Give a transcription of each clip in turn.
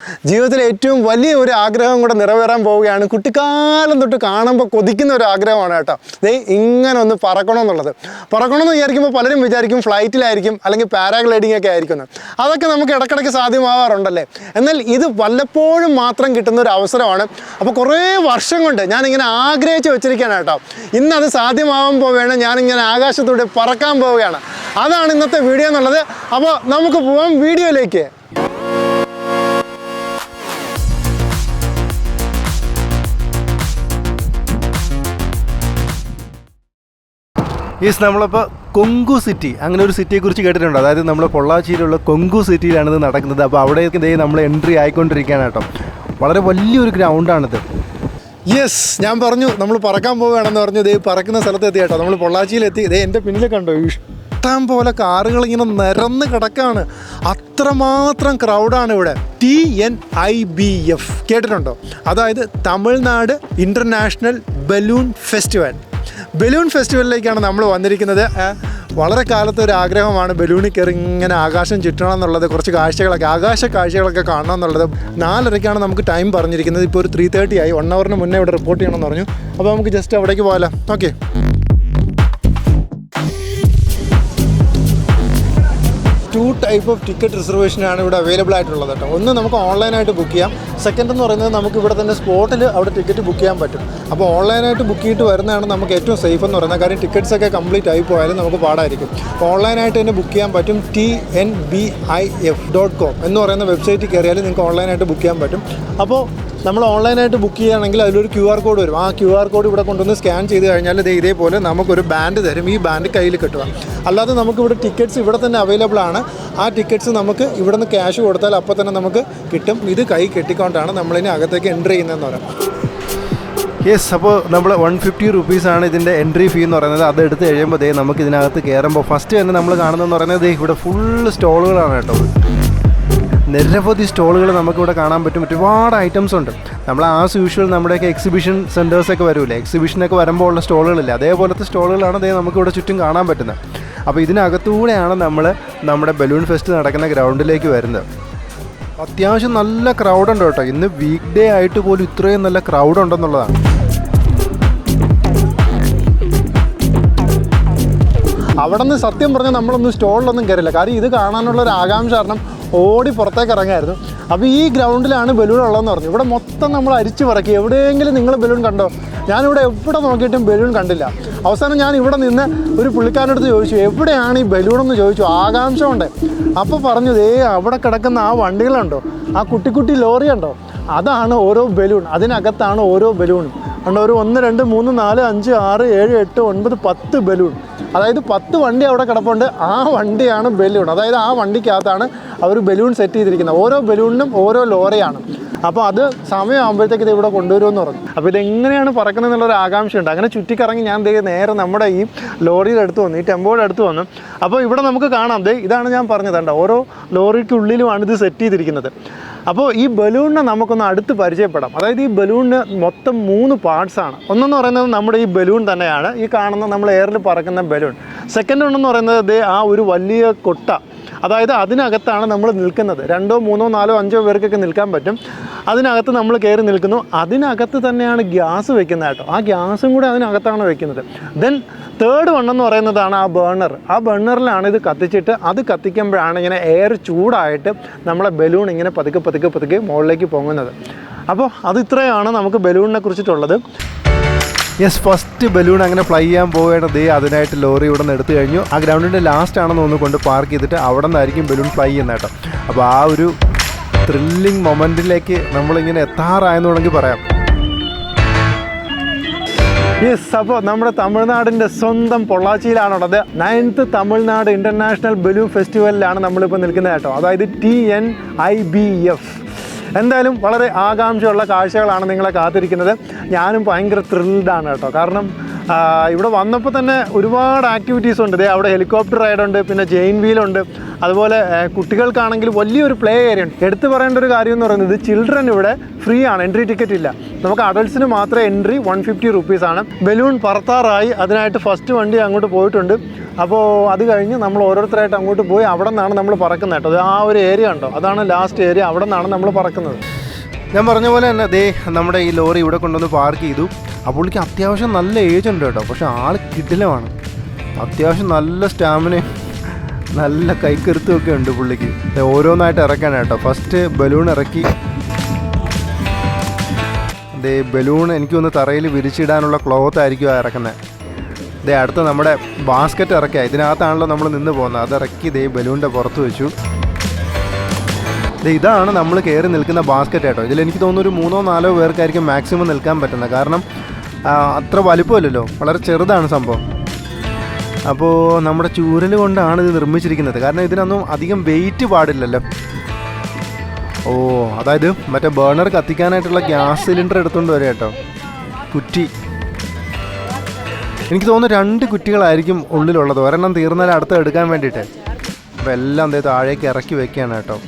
ജീവിതത്തിലെ ഏറ്റവും വലിയ ഒരു ആഗ്രഹം കൂടെ നിറവേറാൻ പോവുകയാണ്. കുട്ടിക്കാലം തൊട്ട് കാണുമ്പോൾ കൊതിക്കുന്ന ഒരു ആഗ്രഹമാണ് കേട്ടോ. ഇങ്ങനെ ഒന്ന് പറക്കണമെന്നുള്ളത്. പറക്കണമെന്ന് വിചാരിക്കുമ്പോൾ പലരും വിചാരിക്കും ഫ്ലൈറ്റിലായിരിക്കും അല്ലെങ്കിൽ പാരാഗ്ലൈഡിംഗ് ഒക്കെ ആയിരിക്കും. അതൊക്കെ നമുക്ക് ഇടയ്ക്കിടയ്ക്ക് സാധ്യമാവാറുണ്ടല്ലേ. എന്നാൽ ഇത് വല്ലപ്പോഴും മാത്രം കിട്ടുന്ന ഒരു അവസരമാണ്. അപ്പോൾ കുറേ വർഷം കൊണ്ട് ഞാനിങ്ങനെ ആഗ്രഹിച്ച് വെച്ചിരിക്കുകയാണ് കേട്ടോ. ഇന്നത് സാധ്യമാവാൻ പോവുകയാണ്. ഞാനിങ്ങനെ ആകാശത്തൂടെ പറക്കാൻ പോവുകയാണ്. അതാണ് ഇന്നത്തെ വീഡിയോ എന്നുള്ളത്. അപ്പോൾ നമുക്ക് പോവാം വീഡിയോയിലേക്ക്. നമ്മളിപ്പോൾ കൊങ്കു സിറ്റി, അങ്ങനെ ഒരു സിറ്റിയെക്കുറിച്ച് കേട്ടിട്ടുണ്ട്. അതായത് നമ്മൾ പൊള്ളാച്ചിയിലുള്ള കൊങ്കു സിറ്റിയിലാണിത് നടക്കുന്നത്. അപ്പോൾ അവിടേക്ക് നമ്മൾ എൻട്രി ആയിക്കൊണ്ടിരിക്കുകയാണ് കേട്ടോ. വളരെ വലിയൊരു ഗ്രൗണ്ടാണിത്. യെസ്, ഞാൻ പറഞ്ഞു നമ്മൾ പറക്കാൻ പോവുകയാണെന്ന് പറഞ്ഞു. പറക്കുന്ന സ്ഥലത്തെത്തി കേട്ടോ. നമ്മൾ പൊള്ളാച്ചിയിലെത്തി. എൻ്റെ പിന്നിൽ കണ്ടോ, ഇഷ്ടം പോലെ കാറുകൾ ഇങ്ങനെ നിരന്ന് കിടക്കാണ്. അത്രമാത്രം ക്രൗഡാണ് ഇവിടെ. TNIBF കേട്ടിട്ടുണ്ടോ? അതായത് Tamil Nadu international balloon festival. Balloon ഫെസ്റ്റിവലിലേക്കാണ് നമ്മൾ വന്നിരിക്കുന്നത്. വളരെ കാലത്തെ ഒരു ആഗ്രഹമാണ് ബലൂണിൽ കയറി ഇങ്ങനെ ആകാശം ചുറ്റണം എന്നുള്ളത്. കുറച്ച് ആകാശ കാഴ്ചകളൊക്കെ കാണണം എന്നുള്ളത്. 4:30 നമുക്ക് ടൈം പറഞ്ഞിരിക്കുന്നത്. ഇപ്പോൾ ഒരു 3:30 ആയി. 1 hour മുന്നേ ഇവിടെ റിപ്പോർട്ട് ചെയ്യണമെന്ന് പറഞ്ഞു. അപ്പോൾ നമുക്ക് ജസ്റ്റ് അവിടേക്ക് പോകാമല്ലോ. ഓക്കെ. 2 ടൈപ്പ് ഓഫ് ടിക്കറ്റ് റിസർവേഷനാണ് ഇവിടെ അവൈലബിൾ ആയിട്ടുള്ളത് കേട്ടോ. ഒന്ന് നമുക്ക് ഓൺലൈനായിട്ട് ബുക്ക് ചെയ്യാം. സെക്കൻഡ് എന്ന് പറയുന്നത് നമുക്ക് ഇവിടെ തന്നെ സ്പോട്ടിൽ അവിടെ ടിക്കറ്റ് ബുക്ക് ചെയ്യാൻ പറ്റും. അപ്പോൾ ഓൺലൈനായിട്ട് ബുക്ക് ചെയ്തിട്ട് വരുന്നതാണ് നമുക്ക് ഏറ്റവും സേഫ് എന്ന് പറയുന്നത്. കാര്യം ടിക്കറ്റ്സൊക്കെ കംപ്ലീറ്റ് ആയി പോയാലും നമുക്ക് പാടായിരിക്കും. അപ്പോൾ ഓൺലൈനായിട്ട് തന്നെ ബുക്ക് ചെയ്യാൻ പറ്റും. TNBIF.com എന്ന് പറയുന്ന വെബ്സൈറ്റിൽ കയറിയാൽ നിങ്ങൾക്ക് ഓൺലൈനായിട്ട് ബുക്ക് ചെയ്യാൻ പറ്റും. അപ്പോൾ നമ്മൾ ഓൺലൈനായിട്ട് ബുക്ക് ചെയ്യുകയാണെങ്കിൽ അതിലൊരു QR കോഡ് വരും. ആ QR കോഡ് ഇവിടെ കൊണ്ടുവന്ന് സ്കാൻ ചെയ്ത് കഴിഞ്ഞാൽ ഇതേപോലെ നമുക്കൊരു ബാൻഡ് തരും. ഈ ബാൻഡ് കയ്യിൽ കിട്ടുക. അല്ലാതെ നമുക്കിവിടെ ടിക്കറ്റ്സ് ഇവിടെ തന്നെ അവൈലബിൾ ആണ്. ആ ടിക്കറ്റ്സ് നമുക്ക് ഇവിടെ നിന്ന് ക്യാഷ് കൊടുത്താൽ അപ്പോൾ തന്നെ നമുക്ക് കിട്ടും. ഇത് കൈ കെട്ടിക്കൊണ്ടാണ് നമ്മളിനി അകത്തേക്ക് എൻട്രി ചെയ്യുന്നതെന്ന് പറയാം. യെസ്, അപ്പോൾ നമ്മൾ 150 റുപ്പീസാണ് ഇതിൻ്റെ എൻട്രി ഫീ എന്ന് പറയുന്നത്. അത് എടുത്ത് കഴിയുമ്പോൾ നമുക്ക് ഇതിനകത്ത് കയറുമ്പോൾ ഫസ്റ്റ് തന്നെ നമ്മൾ കാണുന്നതെന്ന് പറയുന്നത് ഇവിടെ ഫുള്ള് സ്റ്റോളുകളാണ് കേട്ടോ. നിരവധി സ്റ്റോളുകൾ നമുക്കിവിടെ കാണാൻ പറ്റും. ഒരുപാട് ഐറ്റംസ് ഉണ്ട്. നമ്മൾ ആസ് യൂഷ്വൽ നമ്മുടെയൊക്കെ എക്സിബിഷൻ സെൻറ്റേഴ്സൊക്കെ വരില്ലേ, എക്സിബിഷനൊക്കെ വരുമ്പോൾ ഉള്ള സ്റ്റോളുകളില്ല, അതേപോലത്തെ സ്റ്റോളുകളാണ് നമുക്കിവിടെ ചുറ്റും കാണാൻ പറ്റുന്നത്. അപ്പോൾ ഇതിനകത്തൂടെയാണ് നമ്മൾ നമ്മുടെ ബലൂൺ ഫെസ്റ്റ് നടക്കുന്ന ഗ്രൗണ്ടിലേക്ക് വരുന്നത്. അത്യാവശ്യം നല്ല ക്രൗഡുണ്ട് കേട്ടോ. ഇന്ന് വീക്ക് ഡേ ആയിട്ട് പോലും ഇത്രയും നല്ല ക്രൗഡ് ഉണ്ടെന്നുള്ളതാണ്. അവിടെ നിന്ന് സത്യം പറഞ്ഞാൽ നമ്മളൊന്നും സ്റ്റോളിലൊന്നും കയറില്ല. കാര്യം ഇത് കാണാനുള്ളൊരു ആകാംക്ഷ കാരണം ഓടി പുറത്തേക്ക് ഇറങ്ങായിരുന്നു. അപ്പോൾ ഈ ഗ്രൗണ്ടിലാണ് ബലൂൺ ഉള്ളതെന്ന് പറഞ്ഞു. ഇവിടെ മൊത്തം നമ്മൾ അരിച്ചു പറക്കി. എവിടെയെങ്കിലും നിങ്ങൾ ബലൂൺ കണ്ടോ? ഞാനിവിടെ എവിടെ നോക്കിയിട്ടും ബലൂൺ കണ്ടില്ല. അവസാനം ഞാൻ ഇവിടെ നിന്ന് ഒരു പുള്ളിക്കാരനടുത്ത് ചോദിച്ചു, എവിടെയാണ് ഈ ബലൂണെന്ന് ചോദിച്ചു. ആകാംക്ഷ ഉണ്ട്. അപ്പോൾ പറഞ്ഞു, അവിടെ കിടക്കുന്ന ആ വണ്ടികളുണ്ടോ, ആ കുട്ടി ലോറി ഉണ്ടോ, അതാണ് ഓരോ ബലൂൺ. അതിനകത്താണ് ഓരോ ബലൂണും. കണ്ടോ, ഒരു 1 2 3 4 5 6 7 8 9 10 ബലൂൺ. അതായത് 10 വണ്ടി അവിടെ കിടപ്പുണ്ട്. ആ വണ്ടിയാണ് ബലൂൺ. അതായത് ആ വണ്ടിക്കകത്താണ് അവർ ബലൂൺ സെറ്റ് ചെയ്തിരിക്കുന്നത്. ഓരോ ബലൂണിനും ഓരോ ലോറിയാണ്. അപ്പോൾ അത് സമയമാകുമ്പോഴത്തേക്ക് ഇത് ഇവിടെ കൊണ്ടുവരുമെന്ന് പറഞ്ഞു. അപ്പോൾ ഇതെങ്ങനെയാണ് പറക്കുന്നത് എന്നുള്ളൊരു ആകാംക്ഷയുണ്ട്. അങ്ങനെ ചുറ്റിക്കറങ്ങി ഞാൻ നേരെ നമ്മുടെ ഈ ലോറിയുടെ അടുത്ത് വന്നു, ഈ ടെമ്പോയുടെ അടുത്ത് വന്നു. അപ്പോൾ ഇവിടെ നമുക്ക് കാണാം, ഇതാണ് ഞാൻ പറഞ്ഞത്. കണ്ടോ, ഓരോ ലോറിക്കുള്ളിലുമാണ് ഇത് സെറ്റ് ചെയ്തിരിക്കുന്നത്. അപ്പോൾ ഈ ബലൂണിനെ നമുക്കൊന്ന് അടുത്ത് പരിചയപ്പെടാം. അതായത് ഈ ബലൂണിന് മൊത്തം 3 പാർട്സാണ്. ഒന്നെന്ന് പറയുന്നത് നമ്മുടെ ഈ ബലൂൺ തന്നെയാണ്, ഈ കാണുന്ന നമ്മൾ എയറിൽ പറക്കുന്ന ബലൂൺ. സെക്കൻഡ് ഒന്നെന്ന് പറയുന്നത് ആ ഒരു വലിയ കൊട്ട, അതായത് അതിനകത്താണ് നമ്മൾ നിൽക്കുന്നത്. 2 3 4 5 പേർക്കൊക്കെ നിൽക്കാൻ പറ്റും. അതിനകത്ത് നമ്മൾ കയറി നിൽക്കുന്നു. അതിനകത്ത് തന്നെയാണ് ഗ്യാസ് വെക്കുന്നത് കേട്ടോ. ആ ഗ്യാസും കൂടെ അതിനകത്താണ് വെക്കുന്നത്. ദെൻ തേർഡ് വണ്ണെന്ന് പറയുന്നതാണ് ആ ബേണർ. ആ ബേണറിലാണ് ഇത് കത്തിച്ചിട്ട്, അത് കത്തിക്കുമ്പോഴാണ് ഇങ്ങനെ എയർ ചൂടായിട്ട് നമ്മളെ ബലൂൺ ഇങ്ങനെ പതുക്കെ മുകളിലേക്ക് പൊങ്ങുന്നത്. അപ്പോൾ അത് ഇത്രയാണ് നമുക്ക് ബലൂണിനെ കുറിച്ചിട്ടുള്ളത്. യെസ്, ഫസ്റ്റ് ബലൂൺ അങ്ങനെ ഫ്ലൈ ചെയ്യാൻ പോവുകയാണ്. അതിനായിട്ട് ലോറി ഇവിടെ നിന്ന് എടുത്തു കഴിഞ്ഞു. ആ ഗ്രൗണ്ടിൻ്റെ ലാസ്റ്റ് ആണെന്ന് ഒന്ന് കൊണ്ട് പാർക്ക് ചെയ്തിട്ട് അവിടെ നിന്നായിരിക്കും ബലൂൺ ഫ്ലൈ ചെയ്യുന്നത് കേട്ടോ. അപ്പോൾ ആ ഒരു ത്രില്ലിങ് മൊമെൻറ്റിലേക്ക് നമ്മളിങ്ങനെ എത്താറായെന്ന് വേണമെങ്കിൽ പറയാം. യെസ്, അപ്പോൾ നമ്മുടെ തമിഴ്നാടിൻ്റെ സ്വന്തം പൊള്ളാച്ചിയിലാണുള്ളത്. 9th തമിഴ്നാട് ഇൻ്റർനാഷണൽ ബലൂൺ ഫെസ്റ്റിവലിലാണ് നമ്മളിപ്പോൾ നിൽക്കുന്നത് കേട്ടോ. അതായത് TNIBF. എന്തായാലും വളരെ ആകാംക്ഷയുള്ള കാഴ്ചകളാണ് നിങ്ങളെ കാത്തിരിക്കുന്നത്. ഞാനും ഭയങ്കര ത്രില്ഡാണ് കേട്ടോ. കാരണം ഇവിടെ വന്നപ്പോൾ തന്നെ ഒരുപാട് ആക്ടിവിറ്റീസ് ഉണ്ട്. അവിടെ ഹെലികോപ്റ്റർ റൈഡുണ്ട്, പിന്നെ ജെയിൻ വീലുണ്ട്, അതുപോലെ കുട്ടികൾക്കാണെങ്കിൽ വലിയൊരു പ്ലേ ഏരിയ ഉണ്ട്. എടുത്തു പറയേണ്ട ഒരു കാര്യം എന്ന് പറയുന്നത് ചിൽഡ്രൻ ഇവിടെ ഫ്രീ ആണ്, എൻട്രി ടിക്കറ്റ് ഇല്ല. നമുക്ക് അഡൾട്ട്സിന് മാത്രമേ എൻട്രി 150 റുപ്പീസാണ്. ബലൂൺ പറത്താറായി, അതിനായിട്ട് ഫസ്റ്റ് വണ്ടി അങ്ങോട്ട് പോയിട്ടുണ്ട്. അപ്പോൾ അത് കഴിഞ്ഞ് നമ്മൾ ഓരോരുത്തരായിട്ട് അങ്ങോട്ട് പോയി അവിടെ നിന്നാണ് നമ്മൾ പറക്കുന്നത് കേട്ടോ. ആ ഒരു ഏരിയ ഉണ്ടോ, അതാണ് ലാസ്റ്റ് ഏരിയ, അവിടെ നിന്നാണ് നമ്മൾ പറക്കുന്നത്. ഞാൻ പറഞ്ഞ പോലെ തന്നെ ദേ നമ്മുടെ ഈ ലോറി ഇവിടെ കൊണ്ടുവന്ന് പാർക്ക് ചെയ്തു. അപ്പോൾ പുള്ളിക്ക് അത്യാവശ്യം നല്ല ഏജ് ഉണ്ട് കേട്ടോ, പക്ഷെ ആൾ കിടിലമാണ്. അത്യാവശ്യം നല്ല സ്റ്റാമിനയും നല്ല കൈക്കരുത്തും ഒക്കെ ഉണ്ട് പുള്ളിക്ക്. ഓരോന്നായിട്ട് ഇറക്കാൻ കേട്ടോ. ഫസ്റ്റ് ബലൂൺ ഇറക്കി, ദേ ബലൂൺ എനിക്കൊന്ന് തറയിൽ വിരിച്ചിടാനുള്ള ക്ലോത്ത് ആയിരിക്കും ഇറക്കുന്നത്. ദേ അടുത്ത നമ്മുടെ ബാസ്ക്കറ്റ് ഇറക്കുക, ഇതിനകത്താണല്ലോ നമ്മൾ നിന്ന് പോകുന്നത്. അതിറക്കി ദേ ബലൂണിൻ്റെ പുറത്ത് വെച്ചു. ഇതാണ് നമ്മൾ കയറി നിൽക്കുന്ന ബാസ്ക്കറ്റ് കേട്ടോ. ഇതിലെനിക്ക് തോന്നുന്നു ഒരു 3-4 പേർക്കായിരിക്കും മാക്സിമം നിൽക്കാൻ പറ്റുന്നത്. കാരണം അത്ര വലിപ്പമില്ലല്ലോ, വളരെ ചെറുതാണ് സംഭവം. അപ്പോൾ നമ്മുടെ ചൂരൽ കൊണ്ടാണ് ഇത് നിർമ്മിച്ചിരിക്കുന്നത്. കാരണം ഇതിനൊന്നും അധികം വെയിറ്റ് പാടില്ലല്ലോ. ഓ, അതായത് മറ്റേ ബേണർ കത്തിക്കാനായിട്ടുള്ള ഗ്യാസ് സിലിണ്ടർ എടുത്തുകൊണ്ട് വരിക കേട്ടോ, കുറ്റി. എനിക്ക് തോന്നുന്നു 2 കുറ്റികളായിരിക്കും ഉള്ളിലുള്ളത്. ഒരെണ്ണം തീർന്നാൽ അടുത്ത് എടുക്കാൻ വേണ്ടിയിട്ട്. അപ്പോൾ എല്ലാം എന്തേ താഴേക്ക് ഇറക്കി വെക്കുകയാണ് കേട്ടോ.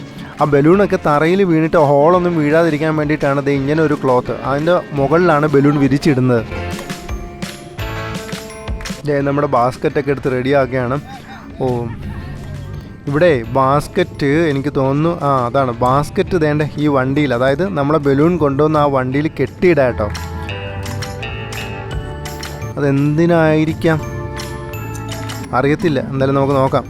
ആ ബലൂണൊക്കെ തറയിൽ വീണിട്ട് ഹോളൊന്നും വീഴാതിരിക്കാൻ വേണ്ടിയിട്ടാണ് ഇത് ഇങ്ങനെ ഒരു ക്ലോത്ത്. അതിൻ്റെ മുകളിലാണ് ബലൂൺ വിരിച്ചിടുന്നത്. നമ്മുടെ ബാസ്ക്കറ്റൊക്കെ എടുത്ത് റെഡിയാക്കുകയാണ്. ഓ, ഇവിടെ ബാസ്ക്കറ്റ് എനിക്ക് തോന്നുന്നു അതാണ് ബാസ്ക്കറ്റ് വേണ്ട ഈ വണ്ടിയിൽ, അതായത് നമ്മളെ ബലൂൺ കൊണ്ടുവന്ന് ആ വണ്ടിയിൽ കെട്ടിയിടാം കേട്ടോ. അതെന്തിനായിരിക്കാം അറിയത്തില്ല, എന്തായാലും നമുക്ക് നോക്കാം.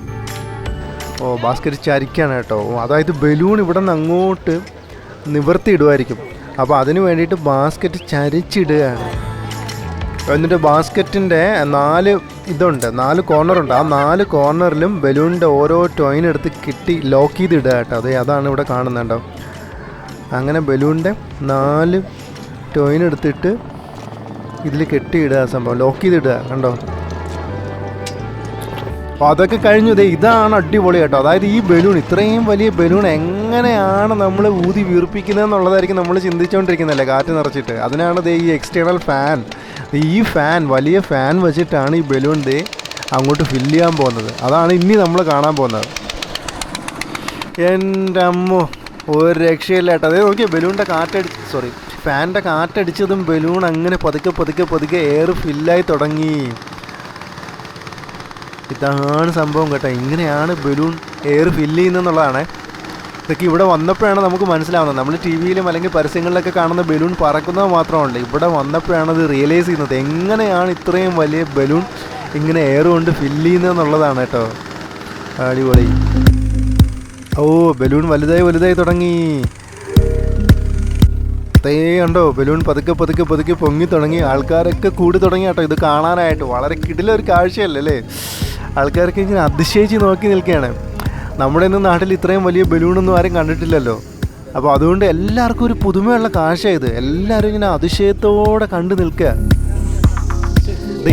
ഓ, ബാസ്ക്കറ്റ് ചരിക്കുകയാണ് കേട്ടോ. അതായത് ബലൂൺ ഇവിടെ നിന്ന് അങ്ങോട്ട് നിവർത്തിയിടുമായിരിക്കും. അപ്പോൾ അതിന് വേണ്ടിയിട്ട് ബാസ്ക്കറ്റ് ചരിച്ചിടുകയാണ്. എന്നിട്ട് ബാസ്ക്കറ്റിൻ്റെ 4 കോർണറുണ്ട്. ആ 4 കോർണറിലും ബലൂണിൻ്റെ ഓരോ ടോയിൻ എടുത്ത് കെട്ടി ലോക്ക് ചെയ്തിടുക കേട്ടോ. അതാണ് ഇവിടെ കാണുന്നുണ്ടോ. അങ്ങനെ ബലൂണിൻ്റെ 4 ടോയിൻ എടുത്തിട്ട് ഇതിൽ കെട്ടിയിടുക, സംഭവം ലോക്ക് ചെയ്തിടുക കണ്ടോ. അപ്പോൾ അതൊക്കെ കഴിഞ്ഞു. ഇതാണ് അടിപൊളി കേട്ടോ. അതായത് ഈ ബലൂൺ, ഇത്രയും വലിയ ബലൂൺ എങ്ങനെയാണ് നമ്മൾ ഊതി വീർപ്പിക്കുന്നത് എന്നുള്ളതായിരിക്കും നമ്മൾ ചിന്തിച്ചുകൊണ്ടിരിക്കുന്നതല്ലേ, കാറ്റ് നിറച്ചിട്ട്. അതിനാണ് ഈ എക്സ്റ്റേണൽ ഫാൻ. ഈ ഫാൻ, വലിയ ഫാൻ വെച്ചിട്ടാണ് ഈ ബലൂൺ അങ്ങോട്ട് ഫില്ല് ചെയ്യാൻ പോകുന്നത്. അതാണ് ഇനി നമ്മൾ കാണാൻ പോകുന്നത്. എൻ്റെ അമ്മോ, ഒരു രക്ഷയില്ല കേട്ടോ. അതേ നോക്കിയാൽ ബലൂണിൻ്റെ ഫാനിൻ്റെ കാറ്റടിച്ചതും ബലൂൺ അങ്ങനെ പതുക്കെ പതുക്കെ പതുക്കെ എയർ ഫില്ലായി തുടങ്ങി. ഇതാണ് സംഭവം കേട്ടോ. ഇങ്ങനെയാണ് ബലൂൺ എയർ ഫില്ല് ചെയ്യുന്നതെന്നുള്ളതാണ്. ഇതൊക്കെ ഇവിടെ വന്നപ്പോഴാണ് നമുക്ക് മനസ്സിലാവുന്നത്. നമ്മൾ ടി വിയിലും അല്ലെങ്കിൽ പരസ്യങ്ങളിലൊക്കെ കാണുന്ന ബലൂൺ പറക്കുന്നത് മാത്രമല്ല, ഇവിടെ വന്നപ്പോഴാണ് അത് റിയലൈസ് ചെയ്യുന്നത് എങ്ങനെയാണ് ഇത്രയും വലിയ ബലൂൺ ഇങ്ങനെ എയർ കൊണ്ട് ഫില്ല് ചെയ്യുന്നതെന്നുള്ളതാണ് കേട്ടോ. അടിപൊളി. ഓ, ബലൂൺ വലുതായി തുടങ്ങി. കണ്ടോ, ബലൂൺ പതുക്കെ പതുക്കെ പതുക്കെ പൊങ്ങി തുടങ്ങി. ആൾക്കാരൊക്കെ കൂടി തുടങ്ങി കേട്ടോ ഇത് കാണാനായിട്ട്. വളരെ കിടിലൊരു കാഴ്ചയല്ലേ. ആൾക്കാർക്ക് ഇങ്ങനെ അതിശയിച്ച് നോക്കി നിൽക്കുകയാണ്. നമ്മുടെ ഇന്ന് നാട്ടിൽ ഇത്രയും വലിയ ബലൂണൊന്നും ആരും കണ്ടിട്ടില്ലല്ലോ. അപ്പോൾ അതുകൊണ്ട് എല്ലാവർക്കും ഒരു പുതുമയുള്ള കാഴ്ചയായത്. എല്ലാവരും ഇങ്ങനെ അതിശയത്തോടെ കണ്ടു നിൽക്കുക.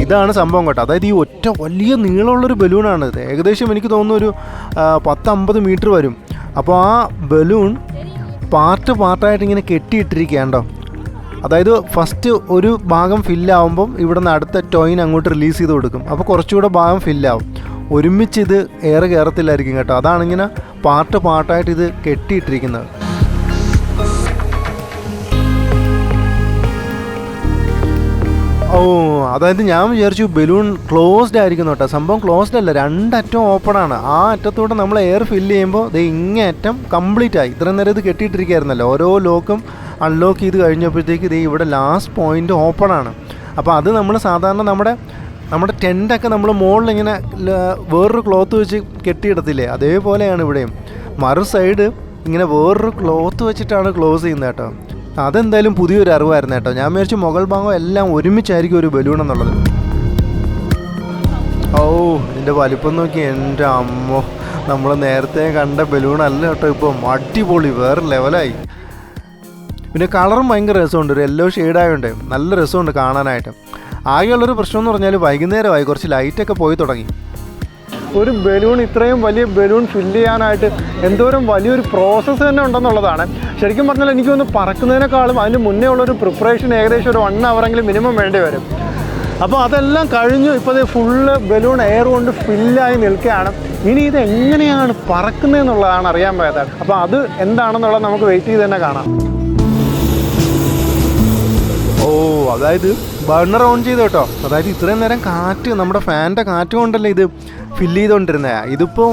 ഇതാണ് സംഭവം കേട്ടോ. അതായത് ഈ ഒറ്റ വലിയ നീളമുള്ളൊരു ബലൂണാണ് ഇത്. ഏകദേശം എനിക്ക് തോന്നുന്നു ഒരു 10-50 മീറ്റർ വരും. അപ്പോൾ ആ ബലൂൺ പാർട്ടായിട്ട് ഇങ്ങനെ കെട്ടിയിട്ടിരിക്കുകയാണ്ടോ. അതായത് ഫസ്റ്റ് ഒരു ഭാഗം ഫില്ലാവുമ്പം ഇവിടെ നിന്ന് അടുത്ത ടോയിൻ അങ്ങോട്ട് റിലീസ് ചെയ്ത് കൊടുക്കും. അപ്പോൾ കുറച്ചുകൂടെ ഭാഗം ഫില്ലാവും. ഒരുമിച്ച് ഇത് എയർ കയറത്തില്ലായിരിക്കും കേട്ടോ. അതാണ് ഇങ്ങനെ പാർട്ടായിട്ട് ഇത് കെട്ടിയിട്ടിരിക്കുന്നത്. ഓ, അതായത് ഞാൻ വിചാരിച്ചു ബലൂൺ ക്ലോസ്ഡ് ആയിരിക്കും കേട്ടോ. സംഭവം ക്ലോസ്ഡ് അല്ല, 2 അറ്റം ഓപ്പണാണ്. ആ അറ്റത്തോടെ നമ്മൾ എയർ ഫില്ല് ചെയ്യുമ്പോൾ ഇങ്ങേ അറ്റം കംപ്ലീറ്റ് ആയി. ഇത്രയും നേരം ഇത് കെട്ടിയിട്ടിരിക്കുകയായിരുന്നല്ലോ. ഓരോ ലോക്കും അൺലോക്ക് ചെയ്ത് കഴിഞ്ഞപ്പോഴത്തേക്ക് ഇവിടെ ലാസ്റ്റ് പോയിൻ്റ് ഓപ്പണാണ്. അപ്പോൾ അത് നമ്മൾ സാധാരണ നമ്മുടെ ടെൻറ്റൊക്കെ നമ്മൾ മുകളിൽ ഇങ്ങനെ വേറൊരു ക്ലോത്ത് വെച്ച് കെട്ടിയിടത്തില്ലേ, അതേപോലെയാണ് ഇവിടെയും. മറു സൈഡ് ഇങ്ങനെ വേറൊരു ക്ലോത്ത് വെച്ചിട്ടാണ് ക്ലോസ് ചെയ്യുന്നത് കേട്ടോ. അതെന്തായാലും പുതിയൊരു അറിവായിരുന്നു കേട്ടോ. ഞാൻ വിചാരിച്ചു മുകൾ ഭാഗം എല്ലാം ഒരുമിച്ചായിരിക്കും ഒരു ബലൂൺ എന്നുള്ളത്. ഓ, ഇതിൻ്റെ വലിപ്പം നോക്കി, എൻ്റെ അമ്മോ, നമ്മൾ നേരത്തെ കണ്ട ബലൂൺ അല്ല കേട്ടോ. ഇപ്പം അടിപൊളി, വേറെ ലെവലായി. പിന്നെ കളറും ഭയങ്കര രസമുണ്ട്. ഒരു യെല്ലോ ഷെയ്ഡായതുകൊണ്ട് നല്ല രസമുണ്ട് കാണാനായിട്ട്. ആകെയുള്ളൊരു പ്രശ്നം എന്ന് പറഞ്ഞാൽ വൈകുന്നേരമായി, കുറച്ച് ലൈറ്റൊക്കെ പോയി തുടങ്ങി. ഒരു ബലൂൺ, ഇത്രയും വലിയ ബലൂൺ ഫില്ല് ചെയ്യാനായിട്ട് എന്തോരം വലിയൊരു പ്രോസസ്സ് തന്നെ ഉണ്ടെന്നുള്ളതാണ്. ശരിക്കും പറഞ്ഞാൽ എനിക്കൊന്ന് പറക്കുന്നതിനേക്കാളും അതിന് മുന്നേ ഉള്ളൊരു പ്രിപ്പറേഷൻ ഏകദേശം ഒരു 1 ഹവറെങ്കിലും മിനിമം വേണ്ടി വരും. അപ്പോൾ അതെല്ലാം കഴിഞ്ഞു. ഇപ്പോൾ ഇത് ഫുള്ള് ബലൂൺ എയർ കൊണ്ട് ഫില്ലായി നിൽക്കുകയാണ്. ഇനി ഇത് എങ്ങനെയാണ് പറക്കുന്നതെന്നുള്ളതാണ് അറിയാൻ പോയത്. അപ്പോൾ അത് എന്താണെന്നുള്ളത് നമുക്ക് വെയിറ്റ് ചെയ്ത് തന്നെ കാണാം. ഓ, അതായത് ബർണർ ഓൺ ചെയ്തു കേട്ടോ. അതായത് ഇത്രയും നേരം കാറ്റ്, നമ്മുടെ ഫാനിൻ്റെ കാറ്റ് കൊണ്ടല്ലേ ഇത് ഫില്ല് ചെയ്തുകൊണ്ടിരുന്നത്. ഇതിപ്പോൾ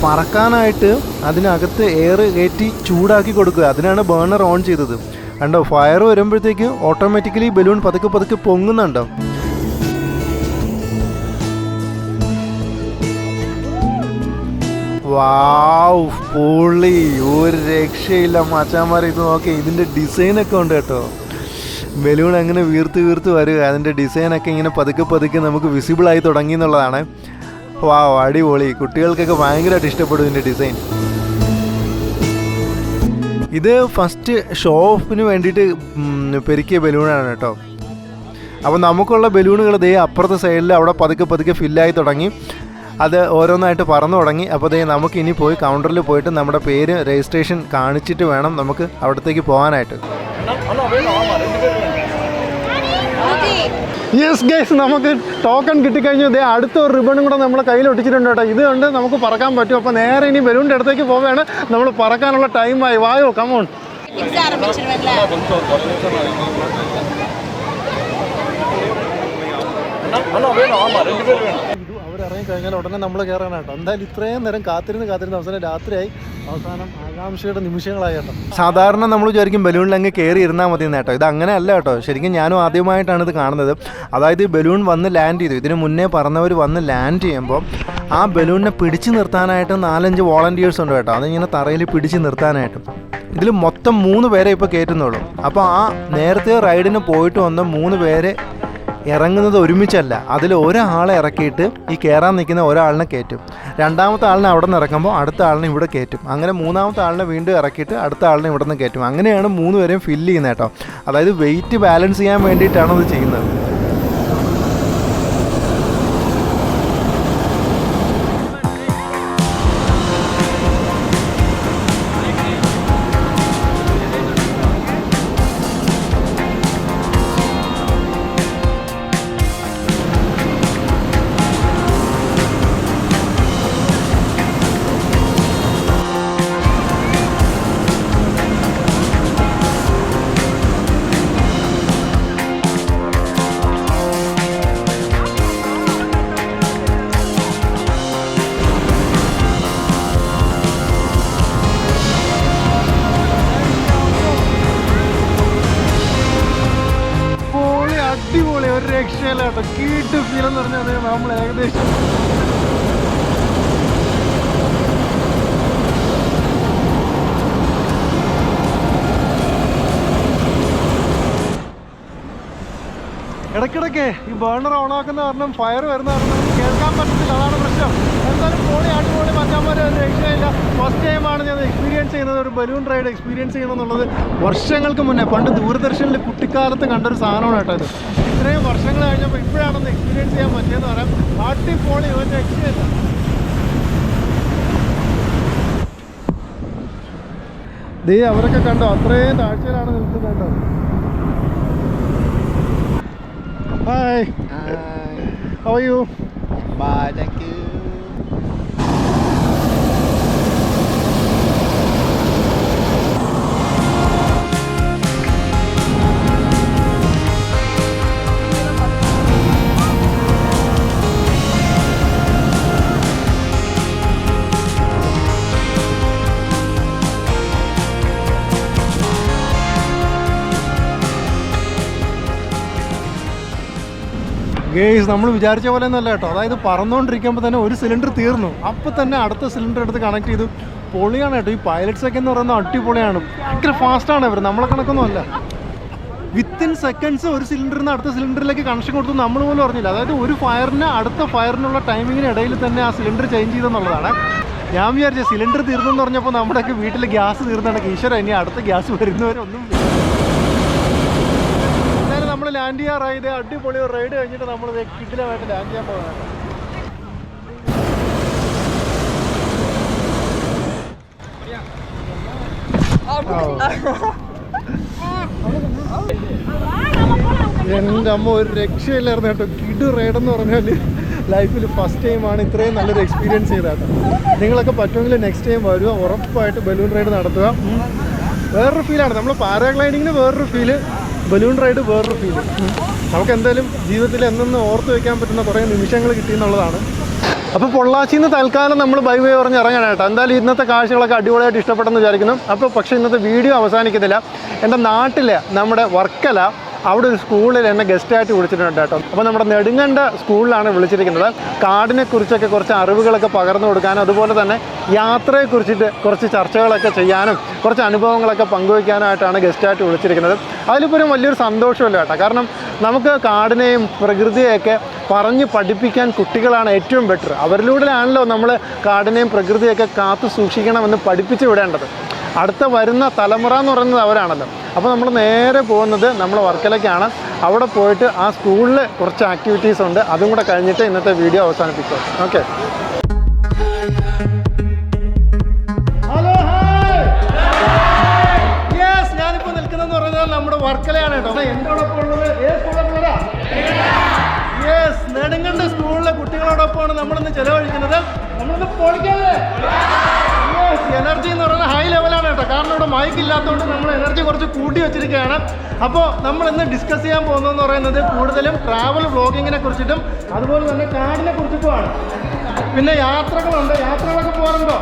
പറക്കാനായിട്ട് അതിനകത്ത് എയർ കയറ്റി ചൂടാക്കി കൊടുക്കുക, അതിനാണ് ബർണർ ഓൺ ചെയ്തത്. കണ്ടോ, ഫയർ വരുമ്പോഴത്തേക്ക് ഓട്ടോമാറ്റിക്കലി ബലൂൺ പതുക്കെ പതുക്കെ പൊങ്ങുന്നുണ്ടോ. വാവ്, പൊളി, ഒരു രക്ഷയില്ല മച്ചാന്മാരെ. ഇത് നോക്കി, ഇതിൻ്റെ ഡിസൈനൊക്കെ ഉണ്ട് കേട്ടോ. ബലൂൺ അങ്ങനെ വീർത്ത് വീർത്ത് വരിക, അതിൻ്റെ ഡിസൈനൊക്കെ ഇങ്ങനെ പതുക്കെ പതുക്കെ നമുക്ക് വിസിബിളായി തുടങ്ങി എന്നുള്ളതാണ്. വാവ്, അടിപൊളി. കുട്ടികൾക്കൊക്കെ ഭയങ്കരമായിട്ട് ഇഷ്ടപ്പെടും ഇതിൻ്റെ ഡിസൈൻ. ഇത് ഫസ്റ്റ് ഷോ ഓഫിന് വേണ്ടിയിട്ട് പെരുക്കിയ ബലൂണാണ് കേട്ടോ. അപ്പോൾ നമുക്കുള്ള ബലൂണുകൾ ദേ അപ്പുറത്തെ സൈഡിൽ അവിടെ പതുക്കെ പതുക്കെ ഫില്ലായി തുടങ്ങി, അത് ഓരോന്നായിട്ട് പറന്നു തുടങ്ങി. അപ്പോൾ ദേ നമുക്ക് ഇനി പോയി കൗണ്ടറിൽ പോയിട്ട് നമ്മുടെ പേര് രജിസ്ട്രേഷൻ കാണിച്ചിട്ട് വേണം നമുക്ക് അവിടത്തേക്ക് പോകാനായിട്ട്. യെസ് ഗൈസ്, നമുക്ക് ടോക്കൺ കിട്ടിക്കഴിഞ്ഞു. ഇതേ അടുത്ത ഒരു റിബണും കൂടെ നമ്മൾ കയ്യിൽ ഒട്ടിച്ചിട്ടുണ്ട് കേട്ടോ. ഇത് കൊണ്ട് നമുക്ക് പറക്കാൻ പറ്റും. അപ്പോൾ നേരെ ഇനി ബലൂണിൻ്റെ അടുത്തേക്ക് പോവുകയാണ്. നമ്മൾ പറക്കാനുള്ള ടൈമായി. വായോ, കമോൺ. അവരിറങ്ങി കഴിഞ്ഞാൽ ഉടനെ നമ്മൾ കയറാനാട്ടോ. എന്തായാലും ഇത്രയും നേരം കാത്തിരുന്ന് അവസാനം രാത്രിയായി. അവസാനം ആകാംക്ഷയുടെ നിമിഷങ്ങളായി കേട്ടോ. സാധാരണ നമ്മൾ വിചാരിക്കും ബലൂണിൽ അങ്ങ് കയറി ഇരുന്നാൽ മതി കേട്ടോ. ഇത് അങ്ങനെ അല്ല കേട്ടോ. ശരിക്കും ഞാനും ആദ്യമായിട്ടാണ് ഇത് കാണുന്നത്. അതായത് ബലൂൺ വന്ന് ലാൻഡ് ചെയ്തു. ഇതിന് മുന്നേ പറഞ്ഞവർ വന്ന് ലാൻഡ് ചെയ്യുമ്പോൾ ആ ബലൂണിനെ പിടിച്ച് നിർത്താനായിട്ട് 4-5 വോളണ്ടിയേഴ്സ് ഉണ്ട് കേട്ടോ. അതിങ്ങനെ തറയിൽ പിടിച്ച് നിർത്താനായിട്ട്. ഇതിൽ മൊത്തം 3 പേരെ ഇപ്പോൾ കയറ്റുന്നുള്ളൂ. അപ്പോൾ ആ നേരത്തെ റൈഡിന് പോയിട്ട് വന്ന 3 പേരെ ഇറങ്ങുന്നത് ഒരുമിച്ചല്ല. അതിൽ ഒരാളെ ഇറക്കിയിട്ട് ഈ കയറാൻ നിൽക്കുന്ന ഒരാളിനെ കയറ്റും. രണ്ടാമത്തെ ആളിനെ അവിടെ നിന്ന് ഇറക്കുമ്പോൾ അടുത്ത ആളിനെ ഇവിടെ കയറ്റും. അങ്ങനെ മൂന്നാമത്തെ ആളിനെ വീണ്ടും ഇറക്കിയിട്ട് അടുത്ത ആളിനെ ഇവിടെ നിന്ന് കയറ്റും. അങ്ങനെയാണ് 3 പേരെയും ഫില്ല് ചെയ്യുന്നത് കേട്ടോ. അതായത് വെയിറ്റ് ബാലൻസ് ചെയ്യാൻ വേണ്ടിയിട്ടാണ് അത് ചെയ്യുന്നത്. അടിപൊളി, ഒരു രക്ഷയില്ല കേട്ടോ. കീട്ട് ഫീൽ എന്ന് പറഞ്ഞാൽ നമ്മൾ ഏകദേശം ഇടയ്ക്കിടയ്ക്ക് ഈ ബേണർ ഓണാക്കുന്ന കാരണം ഫയർ വരുന്ന കാരണം നമുക്ക് കേൾക്കാൻ പറ്റത്തില്ല. അതാണ് പ്രശ്നം. എന്തായാലും പൊളി, അടിപൊളി മച്ചാന്മാർ, ഒരു രക്ഷയില്ല. ഫസ്റ്റ് ടൈമാണ് ഞാൻ എക്സ്പീരിയൻസ് ചെയ്യുന്നത്, ഒരു ബലൂൺ റൈഡ് എക്സ്പീരിയൻസ് ചെയ്യണമെന്നുള്ളത്. വർഷങ്ങൾക്ക് മുന്നേ പണ്ട് ദൂരദർശനിൽ കുട്ടിക്കാലത്ത് കണ്ടൊരു സാധനമാണ് കേട്ടോ ഇത്. ഇത്രയും വർഷങ്ങൾ കഴിഞ്ഞപ്പോൾ ഇപ്പോഴാണെന്ന് എക്സ്പീരിയൻസ് ചെയ്യാൻ പറ്റിയെന്ന് പറയാം. അടിപൊളി, ഒരു രക്ഷയില്ല. ദേ അവരൊക്കെ കണ്ടോ, അത്രയും താഴ്ചയിലാണ് നിൽക്കുന്നത് കേട്ടോ. Hi. Hi. How are you? Bye, thank you. Guys, നമ്മൾ വിചാരിച്ച പോലെ ഒന്നല്ല കേട്ടോ. അതായത് പറന്നുകൊണ്ടിരിക്കുമ്പോൾ തന്നെ ഒരു സിലിണ്ടർ തീർന്നു. അപ്പോൾ തന്നെ അടുത്ത സിലിണ്ടർ എടുത്ത് കണക്ട് ചെയ്തു. പൊളിയാണ് കേട്ടോ. ഈ പൈലറ്റ്സൊക്കെ എന്ന് പറയുന്നത് അടിപൊളിയാണ്. ഭയങ്കര ഫാസ്റ്റാണ് ഇവർ, നമ്മളെ കണക്കൊന്നും അല്ല. വിത്തിൻ സെക്കൻഡ്സ് ഒരു സിലിണ്ടറിൽ നിന്ന് അടുത്ത സിലിണ്ടറിലേക്ക് കണക്ഷൻ കൊടുത്തു നമ്മൾ പോലും അറിഞ്ഞില്ല. അതായത് ഒരു ഫയറിന് അടുത്ത ഫയറിനുള്ള ടൈമിങ്ങിന് ഇടയിൽ തന്നെ ആ സിലിണ്ടർ ചേഞ്ച് ചെയ്തെന്നുള്ളതാണ്. ഞാൻ വിചാരിച്ച സിലിണ്ടർ തീർന്നെന്ന് പറഞ്ഞപ്പോൾ നമ്മുടെയൊക്കെ വീട്ടിൽ ഗ്യാസ് തീർന്നാണ്. ഈശ്വര, ഇനി അടുത്ത ഗ്യാസ് വരുന്നവരൊന്നും. നമ്മൾ ലാൻഡ് ചെയ്യാറായി. ഇത് അടിപൊളി ഒരു റൈഡ് കഴിഞ്ഞിട്ട് നമ്മൾ കിഡിലുമായിട്ട് ലാൻഡ് ചെയ്യാൻ പോകുന്നത്. എൻ്റെ അമ്മ, ഒരു രക്ഷയില്ലായിരുന്നു കേട്ടോ. കിഡ് റൈഡെന്ന് പറഞ്ഞാൽ ലൈഫിൽ ഫസ്റ്റ് ടൈമാണ് ഇത്രയും നല്ലൊരു എക്സ്പീരിയൻസ് ചെയ്തത്. നിങ്ങളൊക്കെ പറ്റുമെങ്കിൽ നെക്സ്റ്റ് ടൈം വരിക, ഉറപ്പായിട്ട് ബലൂൺ റൈഡ് നടത്തുക. വേറൊരു ഫീലാണ്. നമ്മൾ പാരാഗ്ലൈഡിങ്ങിന് വേറൊരു ഫീല്, ബലൂൺ റൈഡ് വേറൊരു ഫീല്. നമുക്ക് എന്തായാലും ജീവിതത്തിൽ എന്നെന്ന് ഓർത്ത് വയ്ക്കാൻ പറ്റുന്ന കുറേ നിമിഷങ്ങൾ കിട്ടിയെന്നുള്ളതാണ്. അപ്പോൾ പൊള്ളാച്ചിയിൽ നിന്ന് തൽക്കാലം നമ്മൾ ബൈ ബൈ പറഞ്ഞ് ഇറങ്ങാനായിട്ട്. എന്തായാലും ഇന്നത്തെ കാഴ്ചകളൊക്കെ അടിപൊളിയായിട്ട് ഇഷ്ടപ്പെട്ടെന്ന് വിചാരിക്കുന്നു. അപ്പോൾ പക്ഷേ ഇന്നത്തെ വീഡിയോ അവസാനിക്കുന്നില്ല. എൻ്റെ നാട്ടിലെ നമ്മുടെ വർക്കല അവിടെ ഒരു സ്കൂളിൽ എന്നെ ഗസ്റ്റായിട്ട് വിളിച്ചിട്ടുണ്ട് കേട്ടോ. അപ്പോൾ നമ്മുടെ നെടുങ്കണ്ട സ്കൂളിലാണ് വിളിച്ചിരിക്കുന്നത്. കാടിനെക്കുറിച്ചൊക്കെ കുറച്ച് അറിവുകളൊക്കെ പകർന്നു കൊടുക്കാനും അതുപോലെ തന്നെ യാത്രയെക്കുറിച്ചിട്ട് കുറച്ച് ചർച്ചകളൊക്കെ ചെയ്യാനും കുറച്ച് അനുഭവങ്ങളൊക്കെ പങ്കുവയ്ക്കാനായിട്ടാണ് ഗസ്റ്റായിട്ട് വിളിച്ചിരിക്കുന്നത്. അതിലിപ്പോൾ വലിയൊരു സന്തോഷമല്ല കേട്ടോ. കാരണം നമുക്ക് കാടിനെയും പ്രകൃതിയെയൊക്കെ പറഞ്ഞ് പഠിപ്പിക്കാൻ കുട്ടികളാണ് ഏറ്റവും ബെറ്റർ. അവരിലൂടെയാണല്ലോ നമ്മൾ കാടിനെയും പ്രകൃതിയൊക്കെ കാത്തു സൂക്ഷിക്കണമെന്ന് പഠിപ്പിച്ച് വിടേണ്ടത്. അടുത്ത വരുന്ന തലമുറ എന്ന് പറയുന്നത് അവരാണല്ലോ. അപ്പോൾ നമ്മൾ നേരെ പോകുന്നത് നമ്മൾ വർക്കലയ്ക്കാണ്. അവിടെ പോയിട്ട് ആ സ്കൂളിൽ കുറച്ച് ആക്ടിവിറ്റീസ് ഉണ്ട്, അതും കൂടെ കഴിഞ്ഞിട്ട് ഇന്നത്തെ വീഡിയോ അവസാനിപ്പിക്കും. ഓക്കെ. Hello, hi. യെസ്, ഞാനിപ്പോൾ നിൽക്കുന്നതെന്ന് പറയുന്നത് നമ്മുടെ വർക്കലയാണ് കേട്ടോ. എന്നോടൊപ്പം ഉള്ളത് ഏത് സ്കൂളിലെ പിള്ളേരാ? യെസ്, നെടുങ്കണ്ട സ്കൂളിലെ കുട്ടികളോടൊപ്പമാണ് നമ്മളിന്ന് ചെലവഴിക്കുന്നത്. നമ്മളിന്ന് പൊളിക്കാതെ എനർജി എന്ന് പറയുന്നത് ഹൈ ലെവലാണ് കേട്ടോ. കാരണം ഇവിടെ മൈക്ക് ഇല്ലാത്തതുകൊണ്ട് നമ്മൾ എനർജി കുറച്ച് കൂട്ടി വെച്ചിരിക്കുകയാണ്. അപ്പോൾ നമ്മൾ ഇന്ന് ഡിസ്കസ് ചെയ്യാൻ പോകുന്നതെന്ന് പറയുന്നത് കൂടുതലും ട്രാവൽ വ്ളോഗിങ്ങിനെ കുറിച്ചിട്ടും അതുപോലെ തന്നെ കാടിനെ കുറിച്ചിട്ടുമാണ്. പിന്നെ യാത്രകളുണ്ട്. യാത്രകളൊക്കെ പോകാറുണ്ടോ?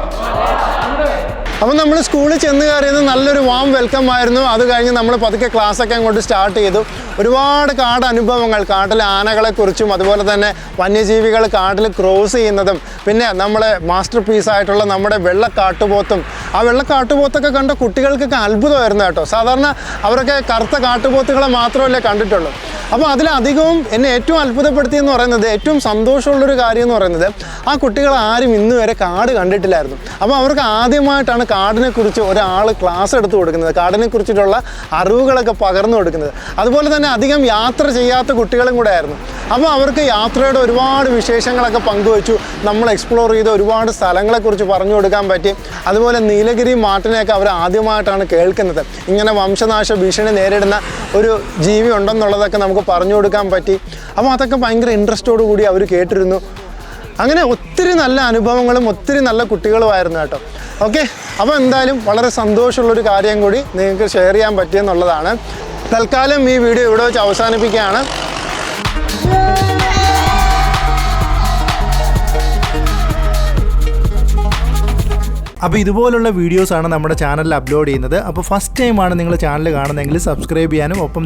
അപ്പം നമ്മൾ സ്കൂളിൽ ചെന്ന് കയറിയത് നല്ലൊരു വാം വെൽക്കം ആയിരുന്നു. അത് കഴിഞ്ഞ് നമ്മൾ പതുക്കെ ക്ലാസ്സൊക്കെ അങ്ങോട്ട് സ്റ്റാർട്ട് ചെയ്തു. ഒരുപാട് കാട് അനുഭവങ്ങൾ, കാട്ടിലെ ആനകളെക്കുറിച്ചും അതുപോലെ തന്നെ വന്യജീവികൾ കാട്ടിൽ ക്രോസ് ചെയ്യുന്നതും പിന്നെ നമ്മളെ മാസ്റ്റർ പീസായിട്ടുള്ള നമ്മുടെ വെള്ളക്കാട്ടുപോത്തും. ആ വെള്ളക്കാട്ടുപോത്തൊക്കെ കണ്ട കുട്ടികൾക്കൊക്കെ അത്ഭുതമായിരുന്നു കേട്ടോ. സാധാരണ അവരൊക്കെ കറുത്ത കാട്ടുപോത്തുകളെ മാത്രമല്ലേ കണ്ടിട്ടുള്ളൂ. അപ്പോൾ അതിലധികവും എന്നെ ഏറ്റവും അത്ഭുതപ്പെടുത്തിയെന്ന് പറയുന്നത്, ഏറ്റവും സന്തോഷമുള്ളൊരു കാര്യം എന്ന് പറയുന്നത്, ആ കുട്ടികൾ ആരും ഇന്ന് വരെ കാട് കണ്ടിട്ടില്ലായിരുന്നു. അപ്പോൾ അവർക്ക് ആദ്യമായിട്ടാണ് കാടിനെക്കുറിച്ച് ഒരാൾ ക്ലാസ് എടുത്ത് കൊടുക്കുന്നത്, കാടിനെക്കുറിച്ചിട്ടുള്ള അറിവുകളൊക്കെ പകർന്നു കൊടുക്കുന്നത്. അതുപോലെ തന്നെ അധികം യാത്ര ചെയ്യാത്ത കുട്ടികളും കൂടെ ആയിരുന്നു. അപ്പോൾ അവർക്ക് യാത്രയുടെ ഒരുപാട് വിശേഷങ്ങളൊക്കെ പങ്കുവച്ചു. നമ്മൾ എക്സ്പ്ലോർ ചെയ്ത ഒരുപാട് സ്ഥലങ്ങളെക്കുറിച്ച് പറഞ്ഞു കൊടുക്കാൻ പറ്റി. അതുപോലെ നീലഗിരി മാട്ടിനെയൊക്കെ അവർ ആദ്യമായിട്ടാണ് കേൾക്കുന്നത്. ഇങ്ങനെ വംശനാശ ഭീഷണി നേരിടുന്ന ഒരു ജീവി ഉണ്ടെന്നുള്ളതൊക്കെ നമുക്ക് പറഞ്ഞു കൊടുക്കാൻ പറ്റി. അപ്പോൾ അതൊക്കെ ഭയങ്കര ഇൻട്രസ്റ്റോടു കൂടി അവർ കേട്ടിരുന്നു. അങ്ങനെ ഒത്തിരി നല്ല അനുഭവങ്ങളും ഒത്തിരി നല്ല കുട്ടികളുമായിരുന്നു കേട്ടോ. ഓക്കെ, അപ്പോൾ എന്തായാലും വളരെ സന്തോഷമുള്ളൊരു കാര്യം കൂടി നിങ്ങൾക്ക് ഷെയർ ചെയ്യാൻ പറ്റിയെന്നുള്ളതാണ്. തൽക്കാലം ഈ വീഡിയോ ഇവിടെ വെച്ച് അവസാനിപ്പിക്കുകയാണ്. അപ്പോൾ ഇതുപോലുള്ള വീഡിയോസാണ് നമ്മുടെ ചാനലിൽ അപ്ലോഡ് ചെയ്യുന്നത്. അപ്പോൾ ഫസ്റ്റ് ടൈമാണ് നിങ്ങൾ ചാനൽ കാണുന്നതെങ്കിൽ സബ്സ്ക്രൈബ് ചെയ്യാനും ഒപ്പം